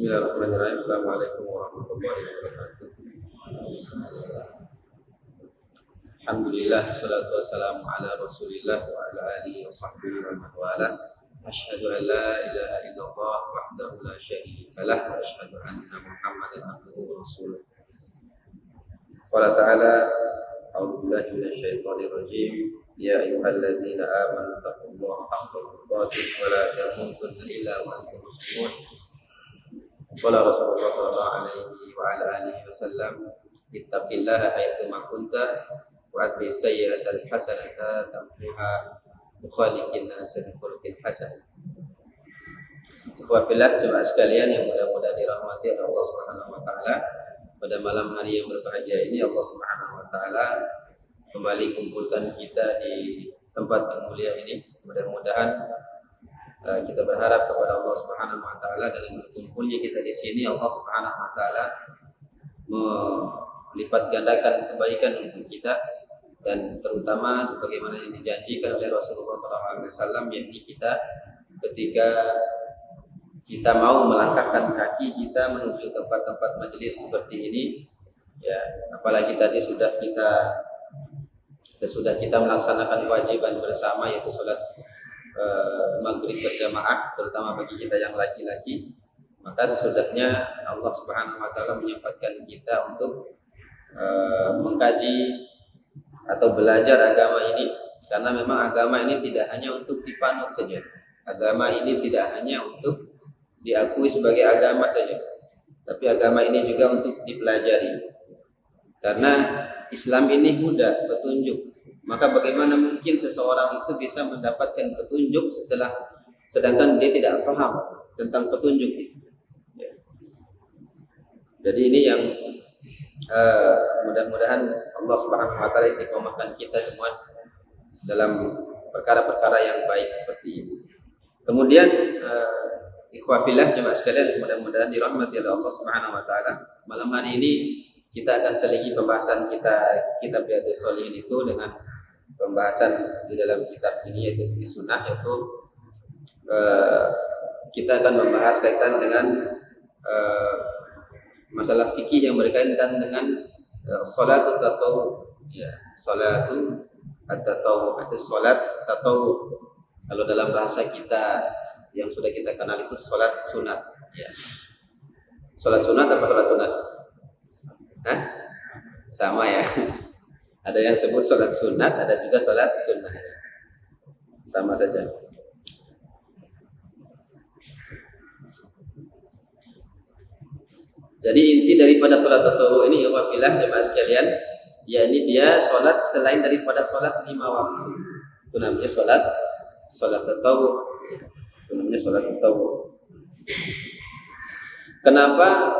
Bismillahirrahmanirrahim. Assalamualaikum warahmatullahi wabarakatuh. Alhamdulillah, salatu wassalamu ala Rasulillah wa ala alihi wa sahbihi wa man wala. Asyhadu an la ilaha illallah wahdahu la syarika lah wa asyhadu anna Muhammadan abduhu wa rasuluh. Qala ta'ala, a'udzu billahi minasyaitonir rajim. Ya ayyuhalladzina amanu taqullaha haqqa tuqatih wa la tamutunna illa wa antum muslimun. Qala Rasulullah sallallahu alaihi wa ala alihi wasallam, ittaqillaha haitsu ma kunta wa atbi sayyi'atal hasanata tamhuha wa khaliqin nasa bi khuluqin hasan. Ikhwah fillah, jemaah sekalian yang mudah-mudahan dirahmati oleh Allah Subhanahu wa taala. Pada malam hari yang berbahagia ini Allah Subhanahu wa taala kembali kumpulkan kita di tempat yang mulia ini. Mudah-mudahan kita berharap kepada Allah Subhanahu wa taala dengan berkumpulnya kita di sini Allah Subhanahu wa taala melipat gandakan kebaikan untuk kita, dan terutama sebagaimana yang dijanjikan oleh Rasulullah SAW, yakni kita ketika kita mau melangkahkan kaki kita menuju tempat-tempat majelis seperti ini, ya, apalagi tadi sudah kita melaksanakan kewajiban bersama, yaitu sholat maghrib berjamaah, terutama bagi kita yang laki-laki, maka sesudahnya Allah Subhanahu wa taala menyempatkan kita untuk mengkaji atau belajar agama ini, karena memang agama ini tidak hanya untuk dipanut saja. Agama ini tidak hanya untuk diakui sebagai agama saja, tapi agama ini juga untuk dipelajari. Karena Islam ini huda, petunjuk. Maka bagaimana mungkin seseorang itu bisa mendapatkan petunjuk sedangkan dia tidak paham tentang petunjuk itu. Ya. Jadi ini yang mudah-mudahan Allah Subhanahu wa taala istiqomahkan kita semua dalam perkara-perkara yang baik seperti ini. Kemudian ikhwah fillah, jemaah sekalian mudah-mudahan dirahmati oleh Allah Subhanahu wa taala. Malam hari ini kita akan selingi pembahasan kitab Riyadhus Shalihin itu dengan pembahasan di dalam kitab ini, yaitu fikih sunnah, yaitu kita akan membahas kaitan dengan masalah fikih yang berkaitan dengan salatul tatawwu, ya, salatul tatawwu atau salat tatawwu. Kalau dalam bahasa kita yang sudah kita kenal itu salat sunat, ya. Salat sunat apa salat sunat? Hah? Sama ya. Ada yang sebut salat sunat, ada juga salat sunnah. Sama saja. Jadi inti daripada salat tatawwu ini, ya wafilah jemaah sekalian, yakni dia salat selain daripada salat 5 waktu. Itu namanya salat tatawwu. Itu namanya salat tatawwu. Kenapa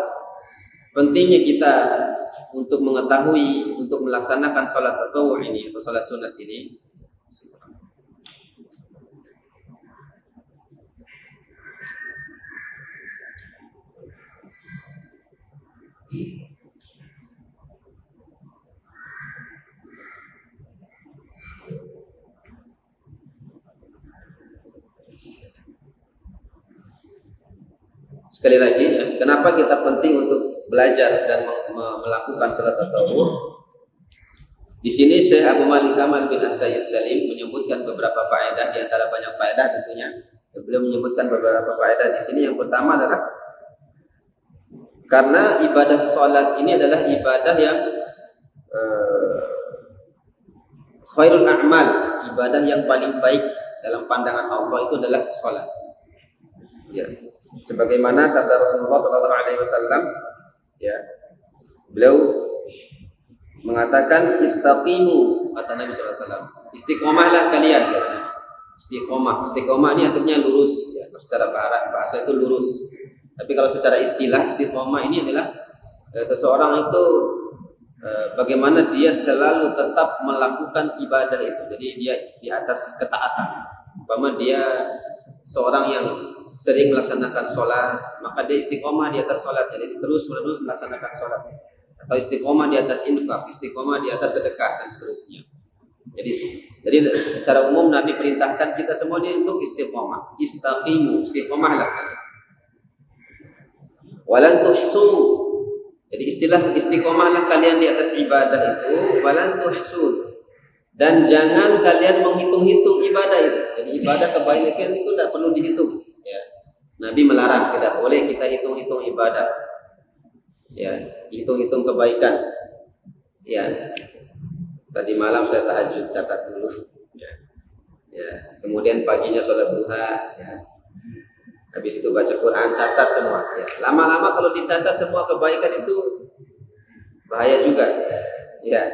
pentingnya kita untuk mengetahui, untuk melaksanakan salat tatawwu ini atau salat sunat ini? Sekali lagi, ya, kenapa kita penting untuk belajar dan melakukan salat tatawwu? Di sini Syekh Abu Malik Kamal bin As-Sayyid Salim menyebutkan beberapa faedah, di antara banyak faedah tentunya. Beliau menyebutkan beberapa faedah di sini. Yang pertama adalah karena ibadah salat ini adalah ibadah yang khairul a'mal, ibadah yang paling baik dalam pandangan Allah itu adalah salat. Ya. Sebagaimana sabda Rasulullah SAW, ya, beliau mengatakan istaqimu, kata Nabi SAW, istiqomahlah kalian, kata Nabi. Istiqomah ini artinya lurus, ya, secara bahasa itu lurus. Tapi kalau secara istilah, istiqomah ini adalah seseorang itu bagaimana dia selalu tetap melakukan ibadah itu. Jadi dia di atas ketaatan. Umpama dia seorang yang sering melaksanakan sholat, maka dia istiqomah di atas sholat, jadi terus-menerus melaksanakan sholat. Atau istiqomah di atas infak, istiqomah di atas sedekah, dan seterusnya. Jadi secara umum Nabi perintahkan kita semua ini untuk istiqomah. Istaqimu, istiqomahlah kalian. Walan tuhsu. Jadi istilah istiqomahlah kalian di atas ibadah itu, walan tuhsu. Dan jangan kalian menghitung-hitung ibadah itu. Jadi ibadah kebaikan itu tidak perlu dihitung. Ya. Nabi melarang, tidak boleh kita hitung-hitung ibadah. Ya, hitung-hitung kebaikan. Ya. Tadi malam saya tahajud, catat dulu. Ya. Ya. Kemudian paginya sholat duha. Ya. Habis itu baca Quran, catat semua. Ya. Lama-lama kalau dicatat semua kebaikan itu bahaya juga. Ya.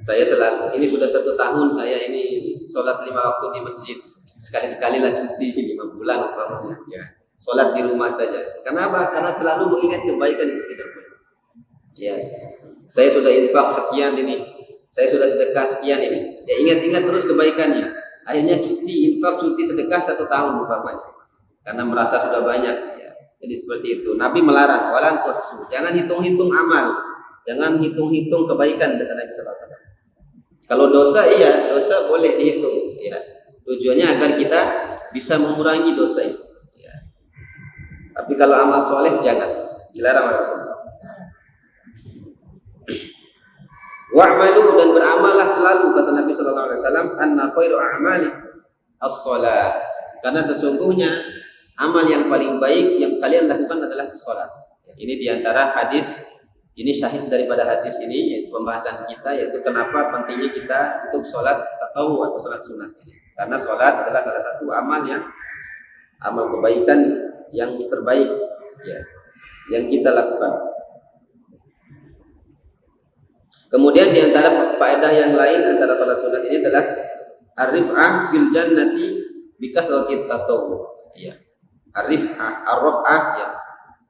Saya selalu, ini sudah 1 tahun saya ini sholat 5 waktu di masjid. Sekali-sekali lah cuti 5 bulan umpamanya. Ya. Sholat di rumah saja. Kenapa? Karena selalu mengingat kebaikan itu tidak boleh. Ya. Saya sudah infak sekian ini. Saya sudah sedekah sekian ini. Ya, ingat-ingat terus kebaikannya. Akhirnya cuti, infak, cuti sedekah 1 tahun umpamanya. Karena merasa sudah banyak. Ya. Jadi seperti itu. Nabi melarang. Walan tuhsu. Jangan hitung-hitung amal. Jangan hitung-hitung kebaikan, kata Nabi sallallahu alaihi wasallam. Kalau dosa, iya, dosa boleh dihitung. Ya. Tujuannya agar kita bisa mengurangi dosa itu. Ya. Tapi kalau amal soleh jangan, dilarang oleh Rasulullah. Wa'malu, dan beramallah selalu, kata Nabi sallallahu alaihi wasallam, anna khairu a'mali as-shalah. Karena sesungguhnya amal yang paling baik yang kalian lakukan adalah salat. Ini diantara hadis. Ini syahid daripada hadis ini, yaitu pembahasan kita, yaitu kenapa pentingnya kita untuk sholat tatawwu atau sholat sunat ini. Karena sholat adalah salah satu amal kebaikan yang terbaik ya, yang kita lakukan. Kemudian diantara faedah yang lain antara sholat sunat ini adalah ar-rif'ah fil jannati bikathrati tatawwu. Ya. Ar-rif'ah, ar-raf'ah ya.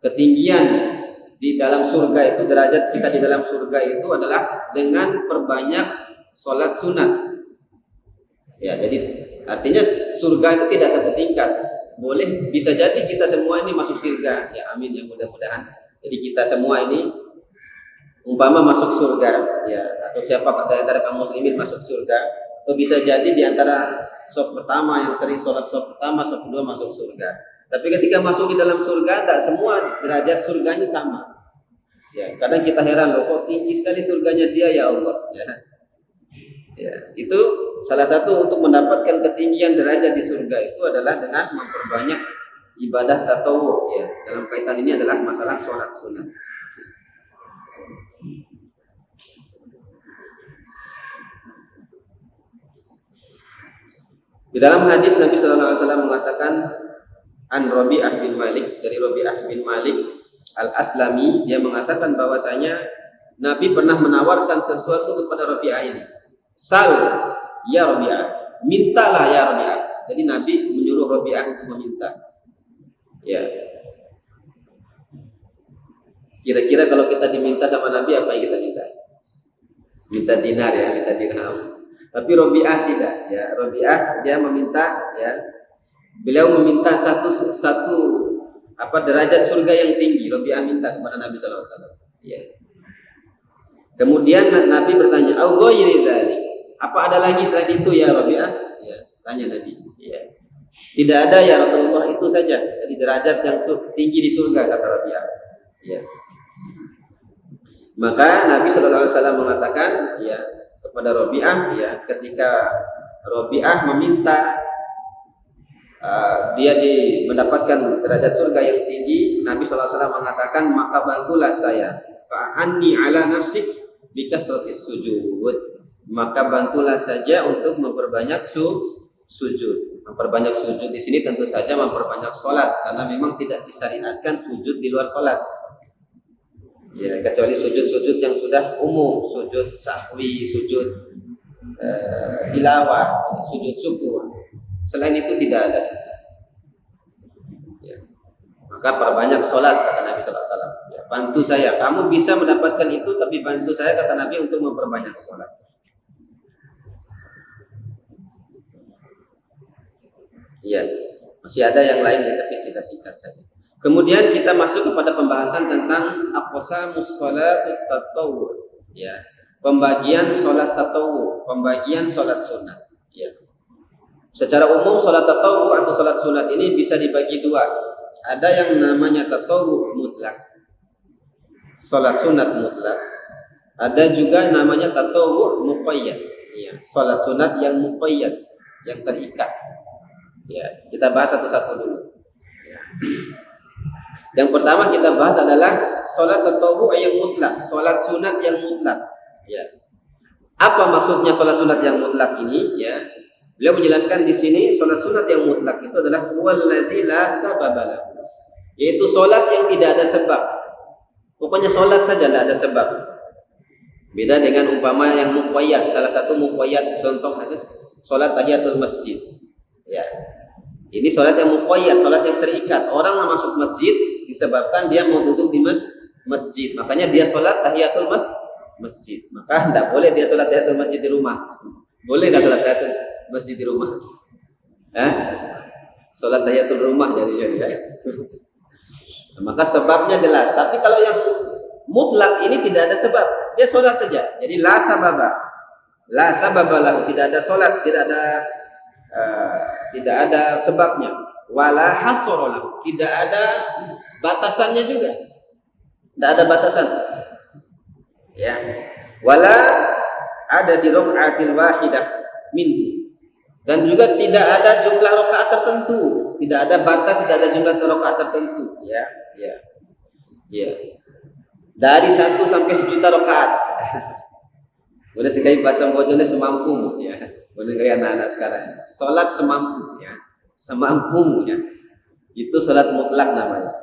Ketinggian di dalam surga itu, derajat kita di dalam surga itu adalah dengan perbanyak sholat sunat. Ya, jadi artinya surga itu tidak satu tingkat. Boleh, bisa jadi kita semua ini masuk surga. Ya, amin ya, mudah-mudahan. Jadi kita semua ini umpama masuk surga, ya, atau siapa kata antara kaum muslimin masuk surga, atau bisa jadi di antara saf pertama yang sering sholat saf pertama, saf kedua masuk surga. Tapi ketika masuk di dalam surga, tak semua derajat surganya sama. Ya, kadang kita heran loh, kok tinggi sekali surganya dia ya Allah. Ya. Ya, itu salah satu untuk mendapatkan ketinggian derajat di surga itu adalah dengan memperbanyak ibadah tatawwu. Ya, dalam kaitan ini adalah masalah sholat sunat. Di dalam hadis Nabi Sallallahu Alaihi Wasallam mengatakan, an Rabi'ah bin Malik, dari Rabi'ah bin Malik Al-Aslami, dia mengatakan bahwasanya Nabi pernah menawarkan sesuatu kepada Rabi'ah ini. Sal ya Rabi'ah, mintalah ya Rabi'ah. Jadi Nabi menyuruh Rabi'ah untuk meminta. Ya. Kira-kira kalau kita diminta sama Nabi, apa yang kita minta? Minta dinar ya, minta dirham. Tapi Rabi'ah tidak. Ya, Rabi'ah dia meminta, ya. Beliau meminta satu derajat surga yang tinggi. Rabi'ah minta kepada Nabi sallallahu alaihi wasallam. Ya. Kemudian Nabi bertanya, "Au ghairi dzalik?" Apa ada lagi selain itu ya Rabi'ah? Ya, tanya Nabi. Ya. Tidak ada ya Rasulullah, itu saja. Jadi derajat yang tinggi di surga, kata Rabi'ah. Ya. Maka Nabi sallallahu alaihi wasallam mengatakan, ya, kepada Rabi'ah, ya, ketika Rabi'ah meminta dia mendapatkan derajat surga yang tinggi, Nabi SAW mengatakan, maka bantulah saya, fa'anni ala nafsik bikathratis sujud, maka bantulah saja untuk memperbanyak sujud. Memperbanyak sujud di sini tentu saja memperbanyak sholat, karena memang tidak disyariatkan sujud di luar sholat. Ya, kecuali sujud-sujud yang sudah umum, sujud sahwi, sujud tilawah, sujud syukur. Selain itu tidak ada sujud. Ya. Maka perbanyak sholat, kata Nabi sallallahu alaihi wasallam. Ya, bantu saya. Kamu bisa mendapatkan itu, tapi bantu saya, kata Nabi, untuk memperbanyak sholat. Iya, masih ada yang lain, tapi kita singkat saja. Kemudian kita masuk kepada pembahasan tentang aqsamus shalatut tatawwu. Ya, pembagian sholat tatawwu, pembagian sholat sunat. Ya. Secara umum sholat tatawwu atau sholat sunat ini bisa dibagi dua. Ada yang namanya tatawwu mutlak, salat sunat mutlak. Ada juga namanya tatawwu muqayyad. Ya, salat sunat yang muqayyad, yang terikat. Ya, kita bahas satu-satu dulu. Ya. Yang pertama kita bahas adalah salat tatawwu yang mutlak, salat sunat yang mutlak. Ya. Apa maksudnya salat sunat yang mutlak ini? Ya. Beliau menjelaskan di sini salat sunat yang mutlak itu adalah walladzi la sababa, yaitu salat yang tidak ada sebab. Pokoknya salat saja tidak ada sebab. Beda dengan umpama yang muqayyad. Salah satu muqayyad contoh itu salat tahiyatul masjid. Ya. Ini salat yang muqayyad, salat yang terikat. Orang masuk masjid disebabkan dia mau duduk di masjid. Makanya dia salat tahiyatul masjid. Maka tidak boleh dia salat tahiyatul masjid di rumah. Boleh enggak salat tahiyatul masjid di rumah? Salat tahiyatul rumah jadi ya. Maka sebabnya jelas. Tapi kalau yang mutlak ini tidak ada sebab, dia salat saja. Jadi la sababa lahu, tidak ada salat, tidak ada sebabnya. Wala hasara lahu, tidak ada batasannya juga. Tidak ada batasan. Ya. Wala ada di rakaatil wahidah minhu. Dan juga tidak ada jumlah rakaat tertentu, tidak ada batas, tidak ada jumlah rakaat tertentu, ya. Dari 1 sampai 1.000.000 rakaat. Boleh sekali bahasa bojone semampumu, ya. Boleh kayak anak-anak sekarang. Salat semampu, ya. Semampumu, ya. Itu salat mutlak namanya.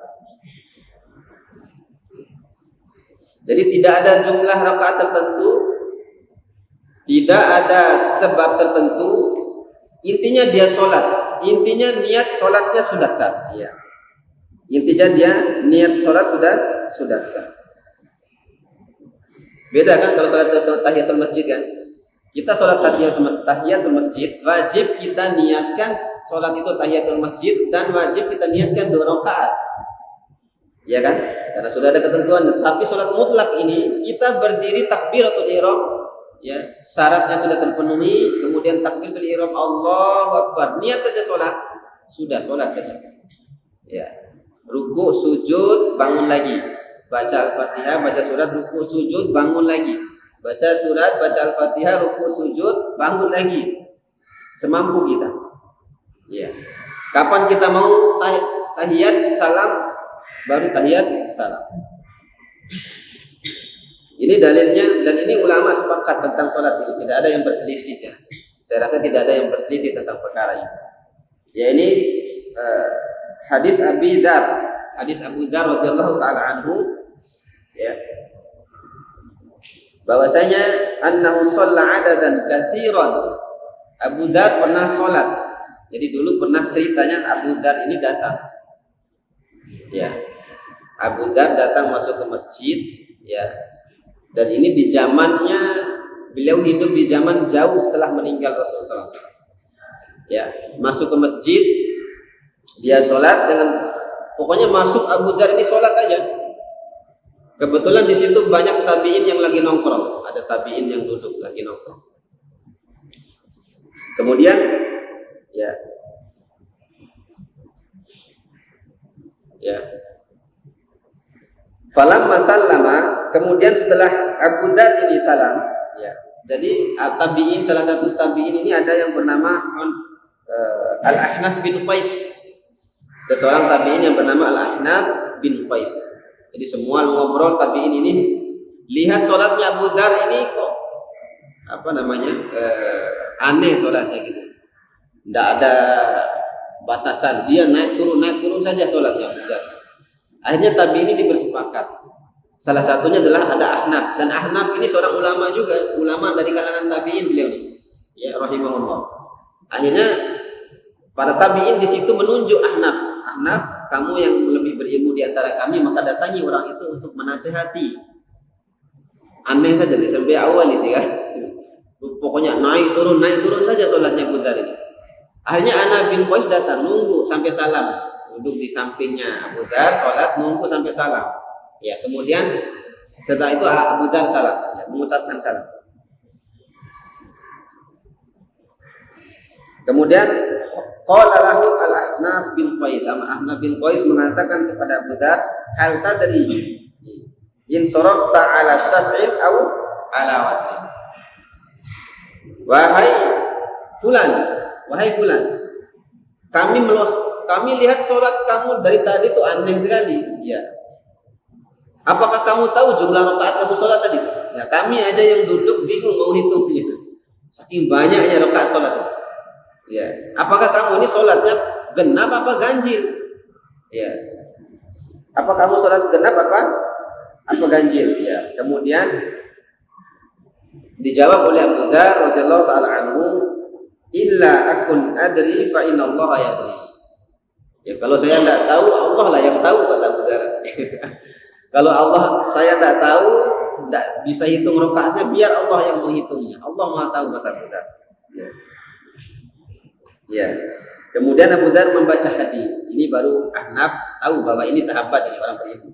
Jadi tidak ada jumlah rakaat tertentu, tidak ada sebab tertentu. Intinya dia sholat, intinya niat sholatnya sudah sah. Ya. Intinya dia niat sholat sudah sah. Beda kan kalau sholat tahiyatul masjid kan? Kita sholat tahiyatul masjid, wajib kita niatkan sholat itu tahiyatul masjid dan wajib kita niatkan 2 rakaat. Ya kan? Karena sudah ada ketentuan. Tapi sholat mutlak ini kita berdiri takbiratul ihram. Ya, syaratnya sudah terpenuhi, kemudian takbiratul ihram, Allahu Akbar, niat saja sholat, sudah sholat saja. Ya, ruku, sujud, bangun lagi, baca al-fatihah, baca surat, ruku, sujud, bangun lagi, baca surat, baca al-fatihah, ruku, sujud, bangun lagi, semampu kita. Ya, kapan kita mau tahiyat salam, baru tahiyat salam. Ini dalilnya, dan ini ulama sepakat tentang sholat ini. Tidak ada yang berselisih ya. Saya rasa tidak ada yang berselisih tentang perkara ini. Ya, ini hadis Abu Dzar radhiyallahu taala anhu, ya. Bahwasanya annahu shalla adadan katsiran. Abu Dzar pernah sholat. Jadi dulu pernah ceritanya Abu Dzar ini datang. Ya. Abu Dzar datang masuk ke masjid, ya. Dan ini di zamannya beliau hidup di zaman jauh setelah meninggal Rasulullah SAW. Ya, masuk ke masjid, dia sholat dengan, pokoknya masuk Abu Dzar ini sholat aja. Kebetulan di situ banyak tabiin yang lagi nongkrong, ada tabiin yang duduk lagi nongkrong. Kemudian, ya. Falamma sallama, kemudian setelah Abu Dzar ini salam, ya. Jadi tabi'in, salah satu tabi'in ini ada yang bernama Al-Ahnaf bin Qais. Ada seorang tabi'in yang bernama Al-Ahnaf bin Qais. Jadi semua ngobrol tabi'in ini, lihat sholatnya Abu Dzar ini kok aneh sholatnya gitu. Tidak ada batasan, dia naik turun saja sholatnya Abu Dzar. Akhirnya tabi'in ini bersepakat. Salah satunya adalah ada Ahnaf, dan Ahnaf ini seorang ulama juga, ulama dari kalangan tabi'in beliau ini. Ya, rahimahullah. Akhirnya para tabi'in di situ menunjuk Ahnaf, kamu yang lebih berilmu di antara kami, maka datangi orang itu untuk menasihati. Aneh saja sampai awal sih kan. Pokoknya naik turun saja sholatnya Abu Dzar ini. Akhirnya Ahnaf bin Qais datang, nunggu sampai salam. Duduk di sampingnya Abu Dzar, sholat, nunggu sampai salam. Ya, kemudian setelah itu Abu Dzar salam, ya, mengucapkan salam. Kemudian qala lahu Ahnaf bin Qais. Ahnaf bin Qais mengatakan kepada Abu Dzar, hal tadri in sarafta ala syaf'in aw ala watrin. Wahai fulan, kami lihat sholat kamu dari tadi itu aneh sekali. Ya. Apakah kamu tahu jumlah rakaat kamu sholat tadi? Ya, kami aja yang duduk bingung mau hitungnya. Saking banyaknya rakaat sholat. Ya. Apakah kamu ini sholatnya genap apa ganjil? Ya. Apa kamu sholat genap apa ganjil? Ya. Kemudian dijawab oleh Abu Dzar radhiyallahu taala anhu, illa akun adri fa inna Allah yadri. Ya, kalau saya tidak tahu, Allah lah yang tahu, kata Abu Dzar. Kalau saya tidak tahu, tidak bisa hitung rakaatnya, biar Allah yang menghitungnya. Allah Maha tahu, kata Abu Dzar. Ya. Ya. Kemudian Abu Dzar membaca hadis. Ini baru Ahnaf tahu bahwa ini sahabat, ini orang berilmu.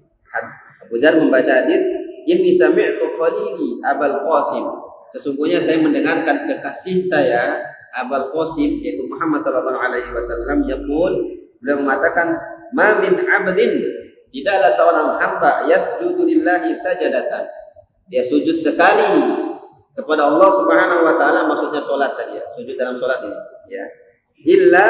Abu Dzar membaca hadis, inni sami'tu khalili Abul Qasim. Sesungguhnya saya mendengarkan kekasih saya Abul Qasim, yaitu Muhammad sallallahu alaihi wasallam, yaqul, beliau mengatakan, ma min 'abdin, tidaklah seorang hamba yasjudu lillahi sajadatan, dia sujud sekali kepada Allah Subhanahu wa taala, maksudnya salat tadi ya, sujud dalam salat ini ya, illa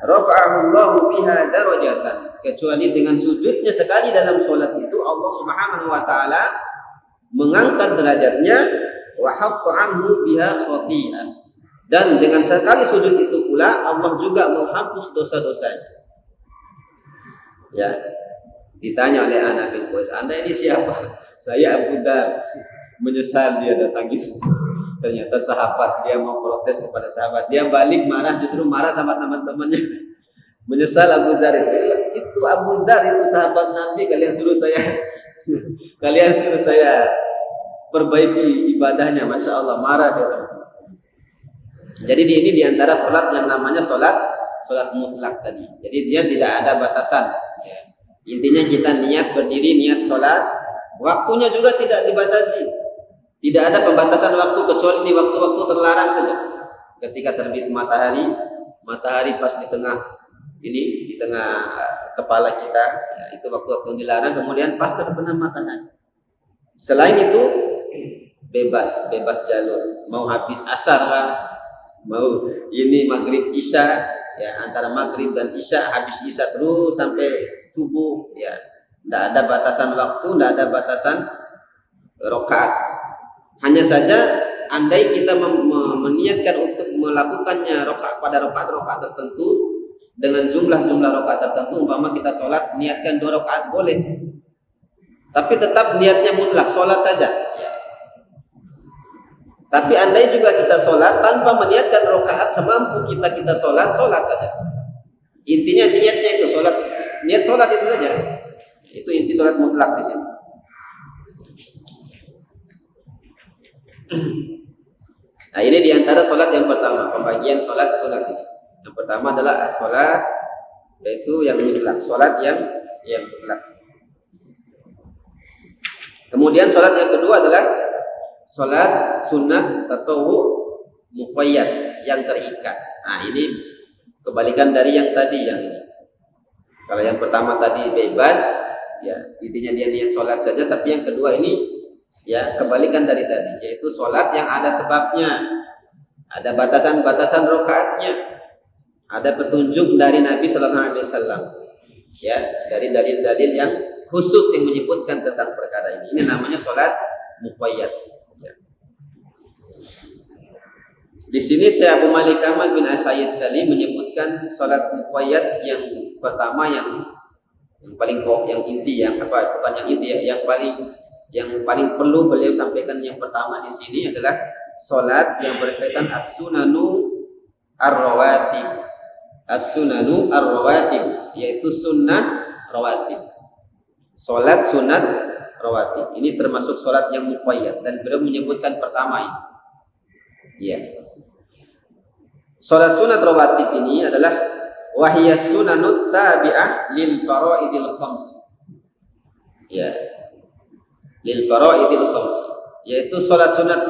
rafa'ahu Allahu biha darajatan, kecuali dengan sujudnya sekali dalam salat itu Allah Subhanahu wa taala mengangkat derajatnya, wa hatta anhu biha khati'ah, dan dengan sekali sujud itu pula Allah juga menghapus dosa-dosanya. Ya. Ditanya oleh Ahnaf bin Qais, Anda ini siapa? Saya Abu Dzar. Menyesal dia datangis. Ternyata sahabat, dia mau protes kepada sahabat. Dia balik marah, justru marah sama teman-temannya. Menyesal Abu Dzar itu Abu Dzar itu sahabat Nabi, kalian suruh saya perbaiki ibadahnya. Masya Allah, marah dia. Jadi ini diantara sholat yang namanya sholat mutlak tadi. Jadi dia tidak ada batasan. Intinya kita niat berdiri, niat sholat, waktunya juga tidak dibatasi. Tidak ada pembatasan waktu kecuali di waktu-waktu terlarang saja. Ketika terbit matahari pas di tengah kepala kita, ya, itu waktu-waktu yang dilarang. Kemudian pas terbenam matahari. Selain itu bebas jalur. Mau habis asar lah, mau ini maghrib isya, ya, antara maghrib dan isya, habis isya terus sampai subuh, ya, tidak ada batasan waktu, tidak ada batasan rakaat. Hanya saja andai kita meniatkan untuk melakukannya pada rakaat tertentu dengan jumlah rakaat tertentu, umpama kita sholat niatkan 2 rakaat boleh, tapi tetap niatnya mutlak sholat saja. Ya. Tapi andai juga kita sholat tanpa meniatkan rakaat, semampu kita sholat saja. Intinya niatnya itu sholat. Niat sholat itu saja. Itu inti sholat mutlak di sini. Nah, ini diantara sholat yang pertama, pembagian sholat ini. Yang pertama adalah as-sholat, yaitu yang mutlak, sholat yang mutlak. Kemudian sholat yang kedua adalah sholat sunat atau muqayyad, yang terikat. Nah, ini kebalikan dari yang tadi. Kalau yang pertama tadi bebas, ya, intinya dia niat sholat saja. Tapi yang kedua ini, ya, kebalikan dari tadi, yaitu sholat yang ada sebabnya, ada batasan-batasan rakaatnya, ada petunjuk dari Nabi Sallallahu Alaihi Wasallam, ya, dari dalil-dalil yang khusus yang menyebutkan tentang perkara ini. Ini namanya sholat muqayyad. Ya. Di sini Syekh Abu Malik Kamal bin As-Sayyid Salim menyebutkan sholat muqayyad yang pertama, yang paling yang inti, bukan yang inti ya, yang paling perlu beliau sampaikan yang pertama di sini adalah sholat yang berkaitan as-sunanu ar-rawatib. As-sunanu ar-rawatib, yaitu sunnah rawatib. Sholat sunat rawatib. Ini termasuk sholat yang muqayyad, dan beliau menyebutkan pertama ini. Ya. Sholat sunat rawatib ini adalah wahiyas sunanut tabi'ah lil faraidil khams. Ya. Lil faraidil khams, yaitu sholat sunat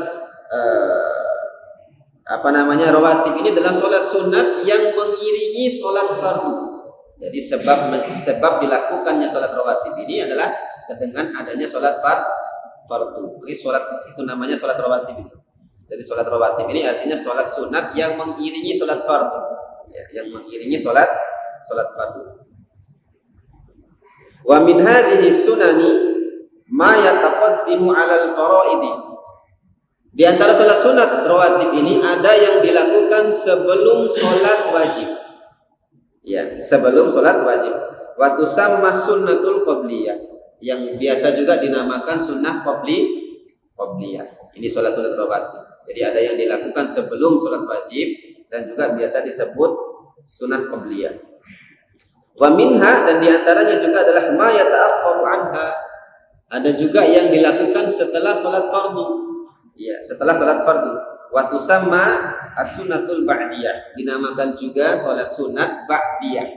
rawatib ini adalah sholat sunat yang mengiringi sholat fardu. Jadi sebab dilakukannya sholat rawatib ini adalah dengan adanya sholat fardu. Jadi sholat itu namanya sholat rawatib itu. Jadi sholat rawatib ini artinya sholat sunat yang mengiringi sholat fardu, ya, yang mengiringi sholat fardu. Wa min hadhihi sunani ma yataqaddimu 'alal faraidi. Di antara sholat sunat rawatib ini ada yang dilakukan sebelum sholat wajib. Ya, sebelum sholat wajib. Wa tusamma sunnatul qabliyah, yang biasa juga dinamakan sunnah qabliyah. Ini sholat sunat rawatib. Jadi ada yang dilakukan sebelum sholat wajib dan juga biasa disebut sunnah qabliyah. Wa minha, dan diantaranya juga adalah ma yata'akhkharu anha. Ada juga yang dilakukan setelah sholat fardu. Ya, setelah sholat fardu. Wa tusamma as-sunnatul ba'diyah, dinamakan juga sholat sunat ba'diyah.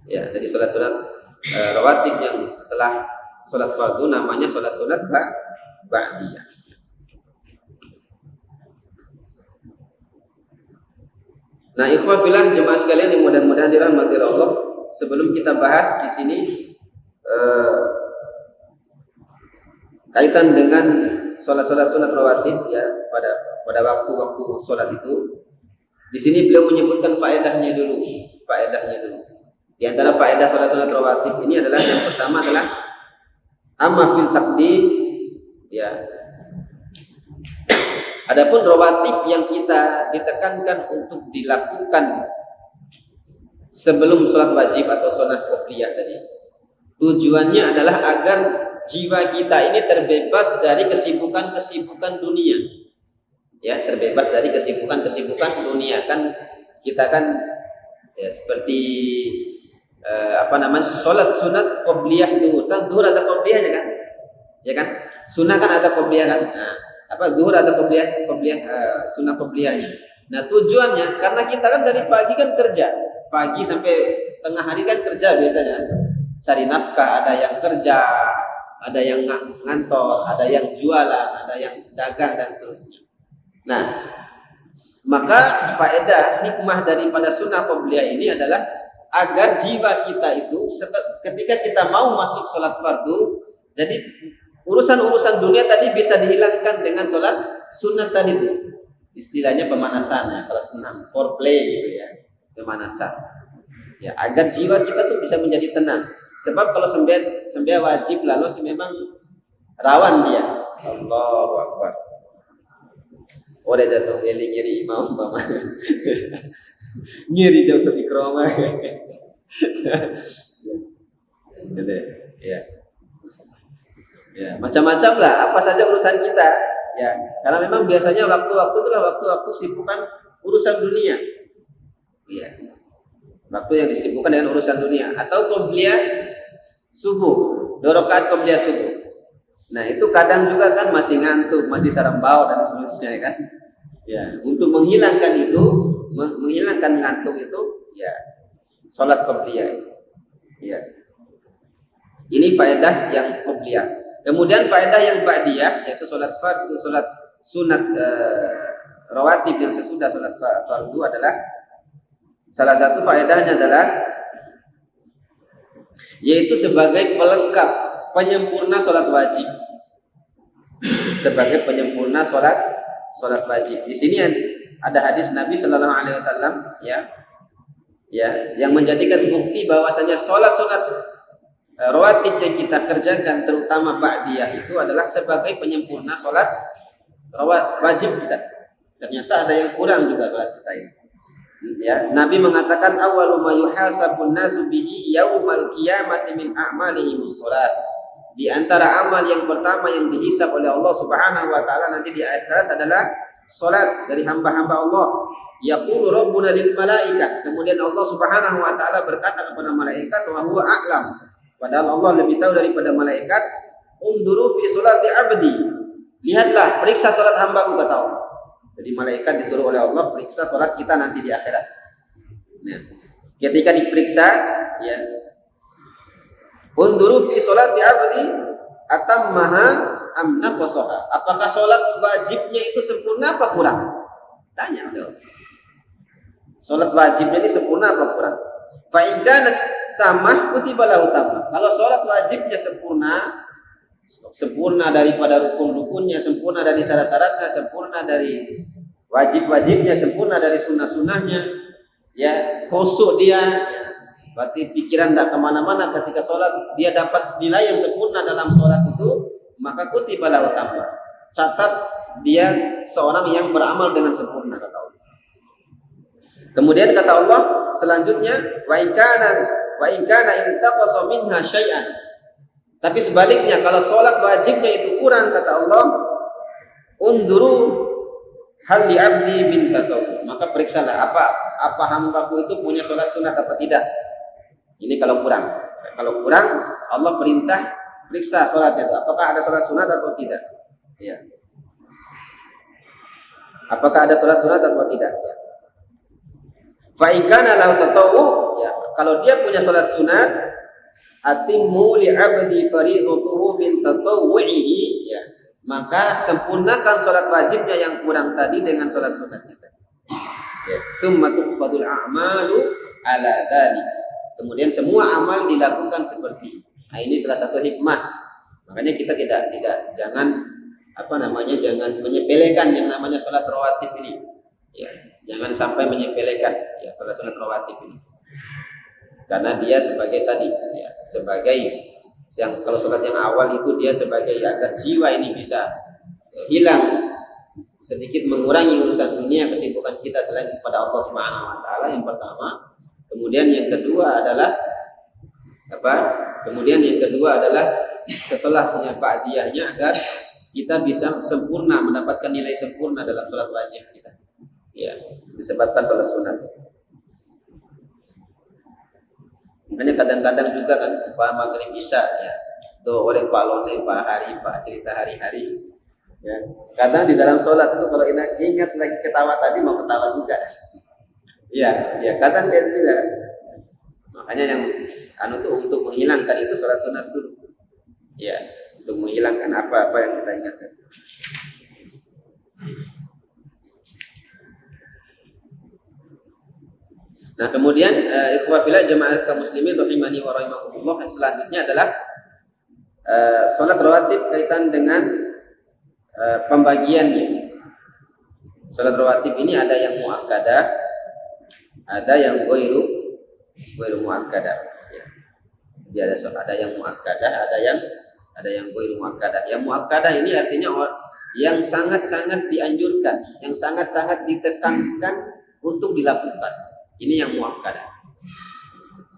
Ya, jadi sholat sunat rawatib yang setelah sholat fardu namanya sholat sunat ba'diyah. Nah, ikhwah fillah jemaah sekalian yang mudah-mudahan dirahmati Allah, sebelum kita bahas di sini kaitan dengan sholat sunat rawatib, ya, pada waktu-waktu sholat itu, di sini beliau menyebutkan faedahnya dulu. Di antara faedah sholat sunat rawatib ini adalah yang pertama adalah amma fil taqdim, ya. Adapun rawatib yang kita ditekankan untuk dilakukan sebelum sholat wajib atau sholat qabliyah tadi, tujuannya adalah agar jiwa kita ini terbebas dari kesibukan dunia. Ya, terbebas dari kesibukan dunia. Kan kita kan ya seperti sholat sunat qabliyah dulu. Kan zuhur ada qabliyahnya kan? Ya kan? Sunnah kan ada qabliyah kan? Nah, zuhur ada qabliyah sunnah qabliyahnya. Nah, tujuannya karena kita kan dari pagi kan kerja. Pagi sampai tengah hari kan kerja biasanya. Cari nafkah, ada yang kerja, ada yang ngantor, ada yang jualan, ada yang dagang dan seterusnya. Nah, maka faedah hikmah daripada sunnah qabliyah ini adalah agar jiwa kita itu ketika kita mau masuk sholat fardu, jadi urusan dunia tadi bisa dihilangkan dengan sholat sunat tadi itu. Istilahnya pemanasan, ya, kalau senam, foreplay gitu ya, pemanasan. Ya, agar jiwa kita tuh bisa menjadi tenang. Sebab kalau sembah wajib lalu memang rawan dia. Allahu Akbar. Udah jatuh ngiri imam mama. Ngiri jauh sedikit kroma. Gitu ya. Ya, macam-macam lah, apa saja urusan kita. Ya, karena memang biasanya waktu-waktu itulah waktu-waktu sibukan urusan dunia. Ya. Waktu yang disibukkan dengan urusan dunia atau qabliyah subuh, 2 rakaat qabliyah subuh. Nah, itu kadang juga kan masih ngantuk, masih sarambau dan seterusnya kan. Ya, untuk menghilangkan ngantuk itu, ya salat qabliyah. Ya. Ini faedah yang qabliyah. Kemudian faedah yang ba'diyah yaitu salat fardu, salat sunat rawatib yang sesudah salat fardu adalah salah satu faedahnya adalah yaitu sebagai pelengkap, penyempurna sholat wajib. Sebagai penyempurna sholat wajib. Di sini ada hadis Nabi Shallallahu Alaihi Wasallam, ya, yang menjadikan bukti bahwasanya sholat rawatib yang kita kerjakan, terutama ba'diyah itu adalah sebagai penyempurna sholat wajib kita. Ternyata ada yang kurang juga sholat kita ini. Ya, Nabi mengatakan awwalu ma yuhasabun nasu bihi yaumal qiyamati min a'malihimus shalat. Di antara amal yang pertama yang dihisab oleh Allah Subhanahu wa taala nanti di akhirat adalah salat dari hamba-hamba Allah. Yaqulu rabbuna lil malaikah. Kemudian Allah Subhanahu wa taala berkata kepada malaikat, wa huwa a'lam. Padahal Allah lebih tahu daripada malaikat. Unduru fi salati abdi. Lihatlah, periksa salat hambaku, kata Allah. Jadi malaikat disuruh oleh Allah periksa salat kita nanti di akhirat. Nah, ketika diperiksa, ya, unduru fi salati abdi atammaha am naqasaha. Apakah salat wajibnya itu sempurna apa kurang? Tanya dong. Salat wajibnya ini sempurna apa kurang? Fa in kanat tamah kutiba lahu tamah. Kalau sholat wajibnya sempurna daripada rukun-rukunnya, sempurna dari syarat-syaratnya, sempurna dari wajib-wajibnya, sempurna dari sunnah-sunnahnya, ya khusyuk dia, ya, berarti pikiran tidak kemana-mana ketika sholat, dia dapat nilai yang sempurna dalam sholat itu, maka kutiba lahu tamah. Catat dia seorang yang beramal dengan sempurna, kata Allah. Kemudian kata Allah selanjutnya, wa in kana intaqasa minha syai'an. Tapi sebaliknya kalau sholat wajibnya itu kurang, kata Allah, unduru hal li abdi bin tatawu. Maka periksalah apa hambaku itu punya sholat sunat apa tidak. Ini kalau kurang. Kalau kurang, Allah perintah periksa sholatnya itu. Apakah ada sholat sunat atau tidak? Ya. Apakah ada sholat sunat atau tidak? Ya. Fa in kana lahu tatawu, ya, kalau dia punya sholat sunat, atimmu li 'abdi fariidatuhu min tatawwu'ihi, ya, maka sempurnakan sholat wajibnya yang kurang tadi dengan sholat sunatnya. Ya, summa tuqfadul a'malu ala dzalik. Kemudian semua amal dilakukan seperti. Nah, ini salah satu hikmah. Makanya kita jangan jangan menyepelekan yang namanya sholat rawatib ini. Ya, jangan sampai menyepelekan ya sholat rawatib ini. Karena dia sebagai tadi, ya, sebagai yang kalau sholat yang awal itu dia sebagai agar jiwa ini bisa hilang, sedikit mengurangi urusan dunia, kesibukan kita selain kepada Allah Subhanahu wa taala, yang pertama. Kemudian yang kedua adalah setelahnya ba'diyahnya agar kita bisa sempurna, mendapatkan nilai sempurna dalam sholat wajib kita. Ya, disebabkan sholat sunat. Makanya kadang-kadang juga kan Pak Maghrib Isya, ya, doa oleh Pak Lone, Pak Hari, Pak cerita hari-hari. Ya, kadang di dalam sholat itu kalau ingat lagi ketawa tadi mau ketawa juga. Ya, kadang dia juga. Makanya yang tuh untuk menghilangkan itu sholat sunat dulu. Ya, untuk menghilangkan apa-apa yang kita ingatkan. Nah, kemudian ikhwah fillah jamaah kaum muslimin rahimani wa rahimakumullah, selanjutnya adalah salat rawatib kaitan dengan pembagiannya. Salat rawatib ini ada yang muakkadah, ada yang ghairu muakkadah. Ya. Jadi ada yang muakkadah, ada yang ghairu muakkadah. Yang muakkadah ini artinya yang sangat-sangat dianjurkan, yang sangat-sangat ditekankan untuk dilakukan. Ini yang muakkadah.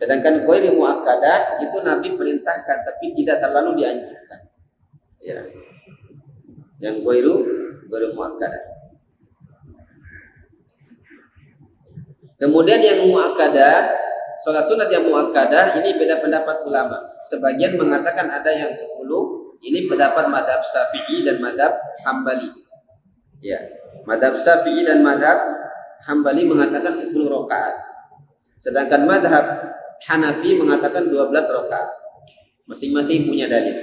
Sedangkan ghairu muakkadah itu Nabi perintahkan tapi tidak terlalu dianjurkan. Ya. Yang ghairu muakkadah. Kemudian yang muakkadah, sholat sunat yang muakkadah ini beda pendapat ulama. Sebagian mengatakan ada yang 10. Ini pendapat madhab Syafi'i dan madhab Hambali. Ya, madhab Syafi'i dan madhab Hambali mengatakan 10 rakaat. Sedangkan madhab Hanafi mengatakan 12 rakaat. Masing-masing punya dalil.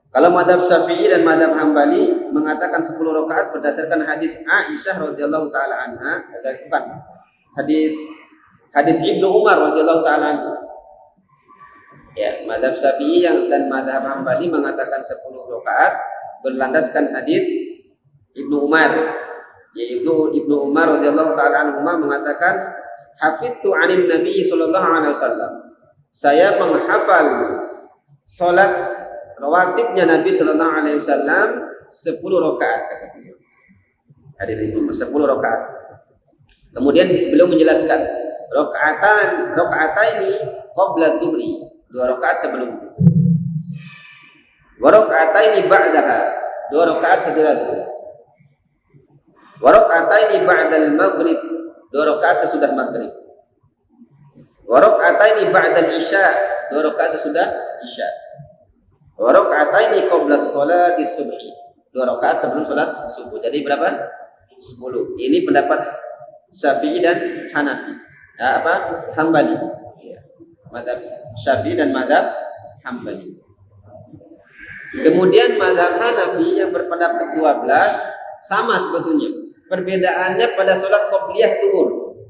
Kalau madhab Syafi'i dan madhab Hambali mengatakan 10 rakaat berdasarkan hadis Aisyah radhiyallahu taala anha, bukan hadis Ibnu Umar radhiyallahu taala anhu. Ya, madhab Syafi'i dan madhab Hambali mengatakan 10 rakaat berlandaskan hadis Ibnu Umar. Yaitu Ibnu Umar radhiyallahu taala anhu mengatakan, hafidtu 'anil Nabi sallallahu alaihi wasallam. Saya menghafal salat rawatibnya Nabi sallallahu alaihi wasallam 10 rakaat, kata beliau. Hadis Ibnu 10 rakaat. Kemudian beliau menjelaskan, rakaataini qabla dhuhri, 2 rakaat sebelum zuhur. Wa rakaataini ba'daha, 2 rakaat setelah zuhur. Wa raka'ataini ba'dal maghrib, 2 rakaat sesudah maghrib. Wa raka'ataini ba'dal isya, 2 rakaat sesudah isya. Wa raka'ataini qabla sholati subhi, 2 rakaat sebelum salat subuh. Jadi berapa? 10. Ini pendapat Syafi'i dan Hanafi. Hambali. Ya. Mazhab Syafi'i dan mazhab Hambali. Kemudian mazhab Hanafi yang berpendapat 12 sama sebetulnya. Perbedaannya pada sholat qobliyah zuhur.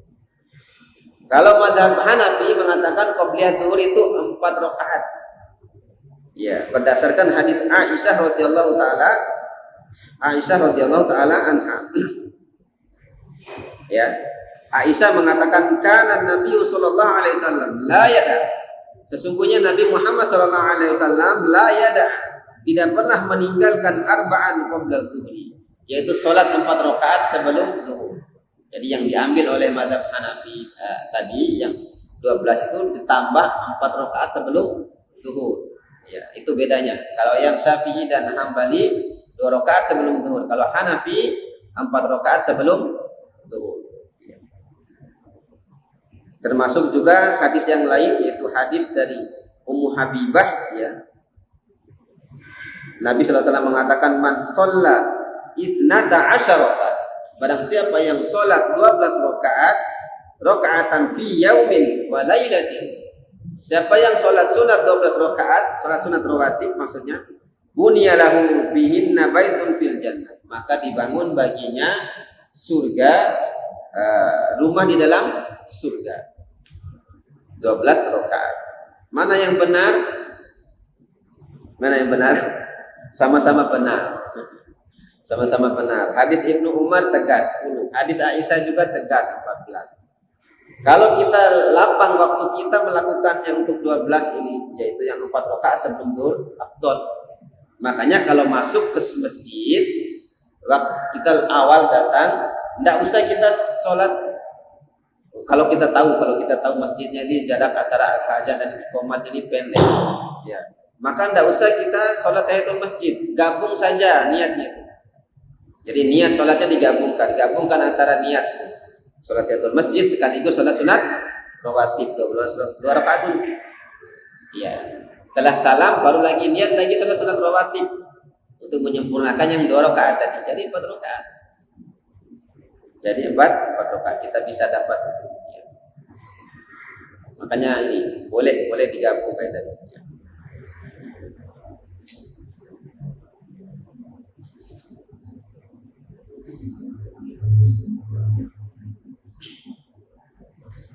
Kalau mazhab Hanafi mengatakan qobliyah zuhur itu 4 rakaat. Ya, berdasarkan hadis Aisyah radhiyallahu taala anha. Ya. Aisyah mengatakan kana Nabi sallallahu alaihi wasallam la yada. Sesungguhnya Nabi Muhammad sallallahu alaihi wasallam la yada, tidak pernah meninggalkan arba'an qabla zuhri, yaitu salat 4 rakaat sebelum zuhur. Jadi yang diambil oleh mazhab Hanafi tadi yang 12 itu ditambah 4 rakaat sebelum zuhur. Ya, itu bedanya. Kalau yang Syafi'i dan Hambali 2 rakaat sebelum zuhur. Kalau Hanafi 4 rakaat sebelum zuhur. Ya. Termasuk juga hadis yang lain, yaitu hadis dari Ummu Habibah, ya. Nabi sallallahu alaihi wasallam mengatakan man shalla 12, barang siapa yang sholat 12 rakaat, rakaatan fi yaumin wa lailatin, siapa yang sholat sunat 12 rakaat, sholat sunat rawatib maksudnya, bunyalahu bihinna baitun fil jannah, maka dibangun baginya surga, rumah di dalam surga. 12 rakaat. Mana yang benar? Mana yang benar? Sama-sama benar. Sama-sama benar. Hadis Ibnu Umar tegas 10. Hadis Aisyah juga tegas 14. Kalau kita lapang waktu kita melakukannya untuk 12 ini, yaitu yang 4 rakaat sebelum zuhur, afdol. Makanya kalau masuk ke masjid, waktu kita awal datang, tidak usah kita sholat. Kalau kita tahu masjidnya di jarak antara azan dan iqamat ini pendek, ya, maka tidak usah kita sholat tahiyatul masjid, gabung saja niatnya. Jadi niat sholatnya digabungkan antara niat sholat tahiyatul masjid sekaligus sholat sunat rawatib 2 rakaat dulu. Ya, setelah salam baru lagi niat lagi sholat sunat rawatib untuk menyempurnakan yang 2 rakaat tadi. Jadi 4 rakaat. Jadi 4 rakaat kita bisa dapat. Ya. Makanya ini boleh digabungkan tadi. Ya.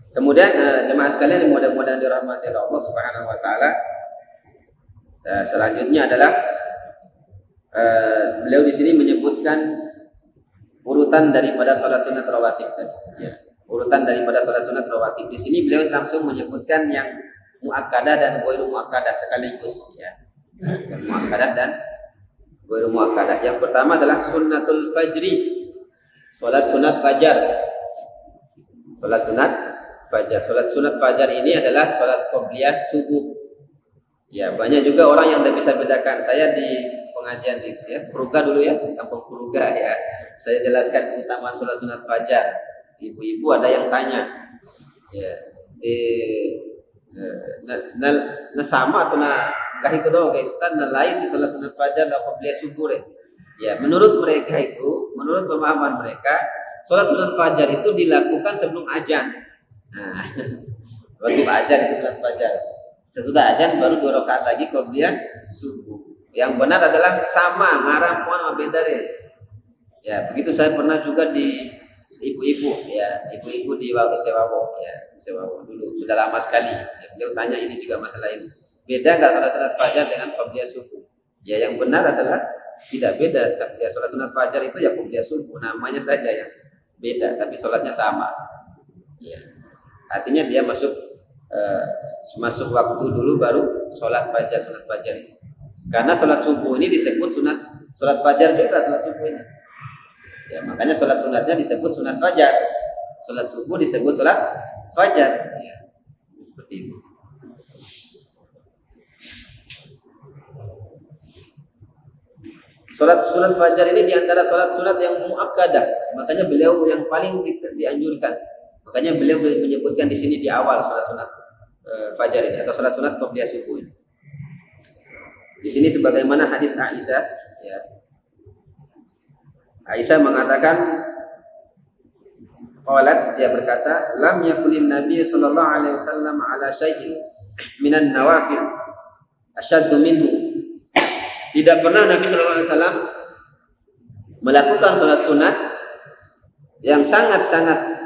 Kemudian jemaah sekalian yang mudah-mudahan dirahmati oleh Allah Subhanahu wa taala. Selanjutnya adalah beliau di sini menyebutkan urutan daripada salat sunat rawatib tadi. Ya, urutan daripada salat sunat rawatib. Di sini beliau langsung menyebutkan yang muakkadah dan ghairu muakkadah sekaligus, ya. Yang muakkadah dan ghairu muakkadah. Yang pertama adalah sunnatul fajri. Salat sunat fajar. Salat sunat fajar. Salat sunat fajar ini adalah salat qobliyah subuh. Ya, banyak juga orang yang tidak bisa bedakan. Saya di pengajian di Puruga dulu ya, kampung Puruga ya. Saya jelaskan keutamaan salat sunat fajar. Ibu-ibu ada yang tanya, ya, sama atau kah itu dong kayak Ustaz nalai si salat sunat fajar dan qobliyah subuh ya. Ya, menurut mereka itu, menurut pemahaman mereka, salat sunat fajar itu dilakukan sebelum azan. Nah, waktu azan itu salat fajar. Sesudah azan baru 2 rakaat lagi qobliyah subuh. Yang benar adalah sama, ngarang pohon beda deh. Ya, begitu saya pernah juga di ibu-ibu ya, ibu-ibu di Sewawo ya, Sewawo dulu sudah lama sekali. Ya, beliau tanya ini juga masalah ini. Beda enggak salat fajar dengan qobliyah subuh? Ya, yang benar adalah tidak beda. Ya, salat sunat fajar itu ya qobliyah subuh, namanya saja yang beda, tapi salatnya sama. Ya. Artinya dia masuk waktu dulu baru sholat fajar, sunat fajar ini. Karena sholat subuh ini disebut sunat, sholat fajar juga sholat subuh ini. Ya, makanya sholat sunatnya disebut sunat fajar, sholat subuh disebut sholat fajar. Ya, seperti itu. Sholat sunat fajar ini diantara sholat sunat yang muakkadah. Makanya beliau yang paling dianjurkan. Makanya beliau menyebutkan di sini di awal sholat sunat fajar ini atau sholat sunat qobliyah subuh ini. Di sini sebagaimana hadis Aisyah, ya. Aisyah mengatakan, qalat, dia berkata, lam yakulin Nabi sallallahu alaihi wasallam ala syai'in minan nawafil asyaddu minhu. Tidak pernah Nabi sallallahu alaihi wasallam melakukan sholat sunat yang sangat-sangat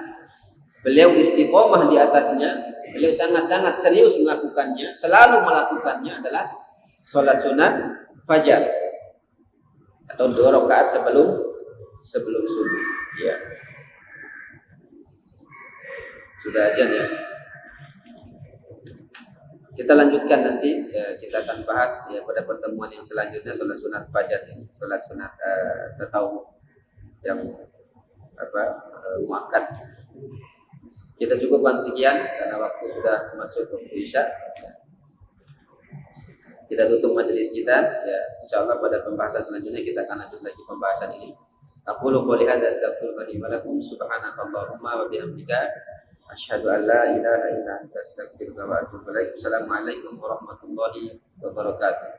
Beliau istiqomah di atasnya, beliau sangat-sangat serius melakukannya, selalu melakukannya adalah sholat sunat fajar atau 2 rakaat sebelum subuh. Ya, sudah ajan ya. Kita lanjutkan nanti, ya, kita akan bahas ya pada pertemuan yang selanjutnya sholat sunat fajar ini, sholat sunat tatawuf yang muakkad. Kita cukupkan sekian karena waktu sudah masuk waktu Isya. Kita tutup majelis kita. Ya, insyaallah pada pembahasan selanjutnya kita akan lanjut lagi pembahasan ini. Aqulu qouli hadza astaghfirullaha li wa lakum subhanakallahumma wa bihamdika asyhadu an la ilaha illa anta astaghfiruka wa atubu ilaik. Assalamualaikum warahmatullahi wabarakatuh.